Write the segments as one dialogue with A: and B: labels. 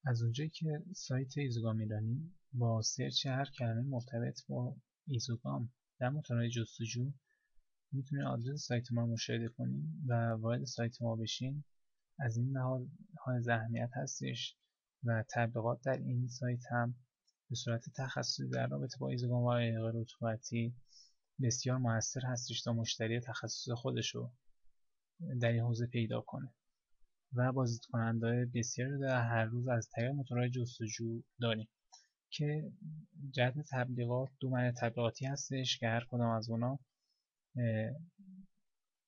A: از اونجایی که سایت ایزوگام ایرانی با سرچ هر کلمه مرتبط با ایزوگام در موتورهای جستجو میتونید آدرس سایت ما رو مشاهده کنید و وارد سایت ما بشین. از این لحاظ های اهمیت هستش و تبلیغات در این سایت هم به صورت تخصصی در رابطه با ایزوگام و آیق رطوبتی بسیار موثر هستش تا مشتری تخصص خودش رو در این حوزه پیدا کنه و بازدیدکننده‌های بسیاری رو در هر روز از طریق موتورهای جستجو داریم که جهت تبلیغات دو معنی تبلیغاتی هستش که هر کدام از اونا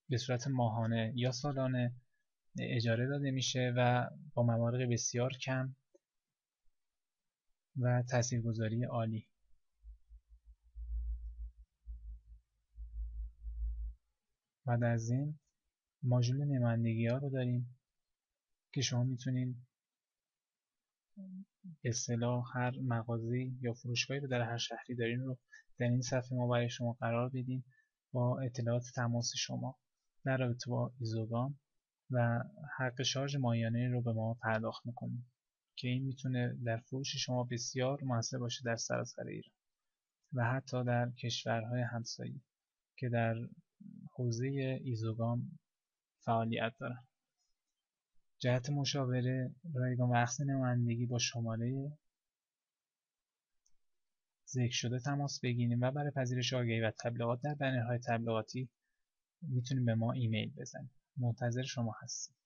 A: به صورت ماهانه یا سالانه اجاره داده میشه و با مبالغ بسیار کم و تاثیرگذاری عالی. بعد از این ماژول نمایندگی ها رو داریم که شما میتونید به اصطلاح هر مغازه‌ای یا فروشگاهی رو در هر شهری دارین رو در این صفحه ما برای شما قرار بدیم با اطلاعات تماس شما در رابطه با ایزوگام و حق شارژ ماهیانه رو به ما پرداخت میکنیم که این میتونه در فروش شما بسیار موثر باشه در سراسر ایران و حتی در کشورهای همسایه که در حوزه ایزوگام فعالیت دارن. جهت مشاوره رایگان و اخذ نمایندگی با شماره ذکر شده تماس بگیریم و برای پذیرش آگهی و تبلیغات در بنرهای تبلیغاتی میتونیم به ما ایمیل بزنیم. منتظر شما هستیم.